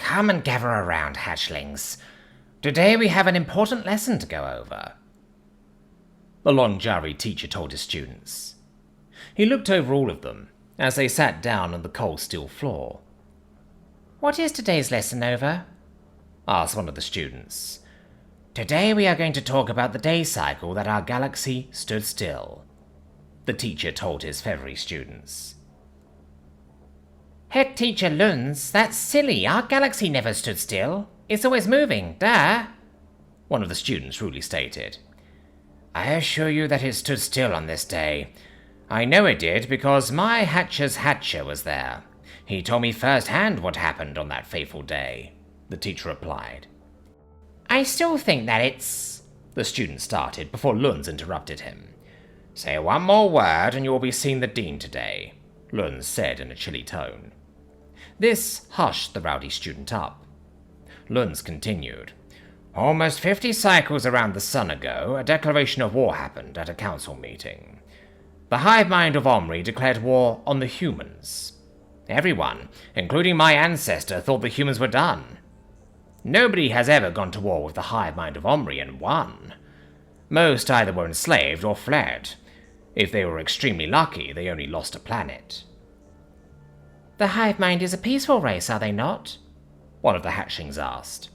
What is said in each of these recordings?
Come and gather around, hatchlings. Today we have an important lesson to go over. The long-jari teacher told his students. He looked over all of them as they sat down on the cold steel floor. What is today's lesson, Nova? Asked one of the students. Today we are going to talk about the day cycle that our galaxy stood still, the teacher told his feathery students. Head teacher Lunz, that's silly. Our galaxy never stood still. It's always moving, duh, one of the students rudely stated. I assure you that it stood still on this day. I know it did because my Hatcher's Hatcher was there. He told me firsthand what happened on that fateful day, the teacher replied. I still think that it's... the student started before Lunz interrupted him. Say one more word and you will be seeing the dean today, Lunz said in a chilly tone. This hushed the rowdy student up. Lunz continued. Almost 50 cycles around the sun ago, a declaration of war happened at a council meeting. The hive mind of Omri declared war on the humans. Everyone, including my ancestor, thought the humans were done. Nobody has ever gone to war with the hive mind of Omri and won. Most either were enslaved or fled. If they were extremely lucky, they only lost a planet. The hive mind is a peaceful race, are they not? One of the hatchlings asked.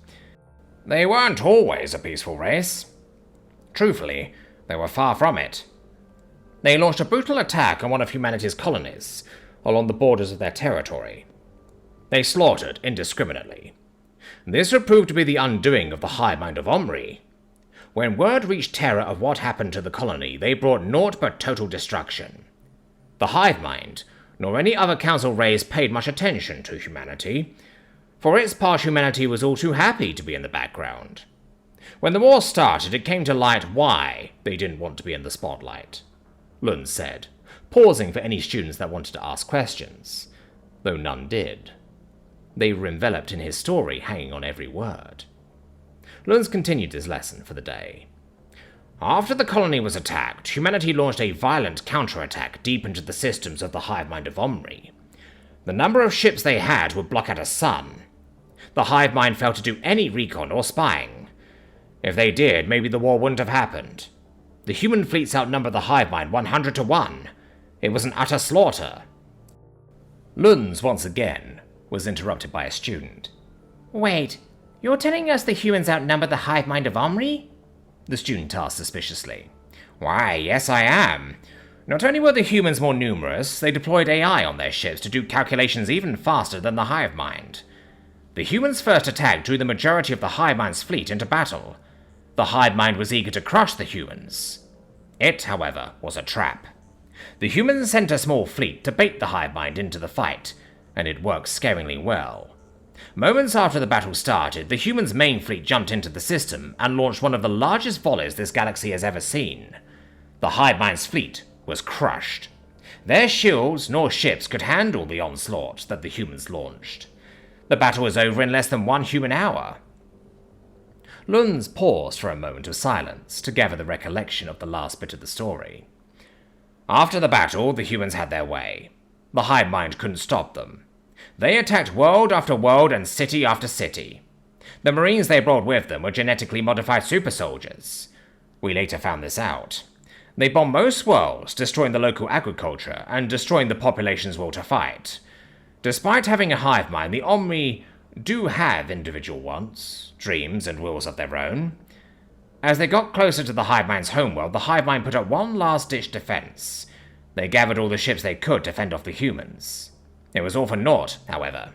They weren't always a peaceful race. Truthfully, they were far from it. They launched a brutal attack on one of humanity's colonies, along the borders of their territory. They slaughtered indiscriminately. This would prove to be the undoing of the hive mind of Omri. When word reached Terra of what happened to the colony, they brought naught but total destruction. The hive mind, nor any other council race, paid much attention to humanity. For its part, humanity was all too happy to be in the background. When the war started, it came to light why they didn't want to be in the spotlight, Lunz said, pausing for any students that wanted to ask questions, though none did. They were enveloped in his story, hanging on every word. Lunz continued his lesson for the day. After the colony was attacked, humanity launched a violent counterattack deep into the systems of the hive mind of Omri. The number of ships they had would block out a sun. The hive mind failed to do any recon or spying. If they did, maybe the war wouldn't have happened. The human fleets outnumbered the hive mind 100 to 1. It was an utter slaughter. Lunz, once again, was interrupted by a student. Wait, you're telling us the humans outnumbered the hive mind of Omri? The student asked suspiciously. Why, yes I am. Not only were the humans more numerous, they deployed AI on their ships to do calculations even faster than the hive mind. The humans' first attack drew the majority of the hive mind's fleet into battle. The hive mind was eager to crush the humans. It, however, was a trap. The humans sent a small fleet to bait the hive mind into the fight, and it worked scaringly well. Moments after the battle started, the humans' main fleet jumped into the system and launched one of the largest volleys this galaxy has ever seen. The hive mind's fleet was crushed. Their shields nor ships could handle the onslaught that the humans launched. The battle was over in less than 1 human hour. Lunz paused for a moment of silence to gather the recollection of the last bit of the story. After the battle, the humans had their way. The hive mind couldn't stop them. They attacked world after world and city after city. The Marines they brought with them were genetically modified super soldiers. We later found this out. They bombed most worlds, destroying the local agriculture and destroying the population's will to fight. Despite having a hive mind, the Omri do have individual wants, dreams, and wills of their own. As they got closer to the hive mind's homeworld, the hive mind put up one last-ditch defense. They gathered all the ships they could to fend off the humans. It was all for naught, however.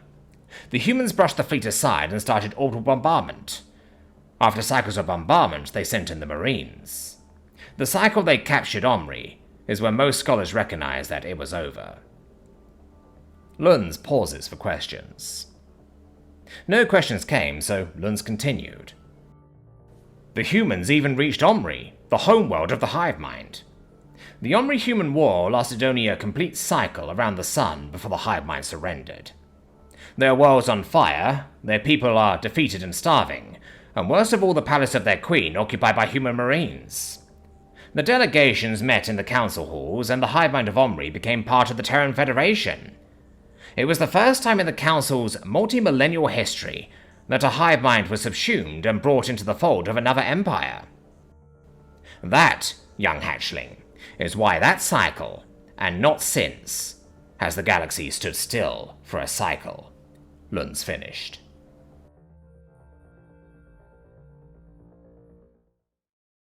The humans brushed the fleet aside and started orbital bombardment. After cycles of bombardment, they sent in the Marines. The cycle they captured Omri is when most scholars recognize that it was over. Lunz pauses for questions. No questions came, so Lunz continued. The humans even reached Omri, the homeworld of the hive mind. The Omri-human war lasted only a complete cycle around the sun before the hive mind surrendered. Their world's on fire, their people are defeated and starving, and worst of all, the palace of their queen occupied by human marines. The delegations met in the council halls, and the hive mind of Omri became part of the Terran Federation. It was the first time in the Council's multi-millennial history that a hive mind was subsumed and brought into the fold of another empire. That, young hatchling, is why that cycle, and not since, has the galaxy stood still for a cycle. Lund's finished.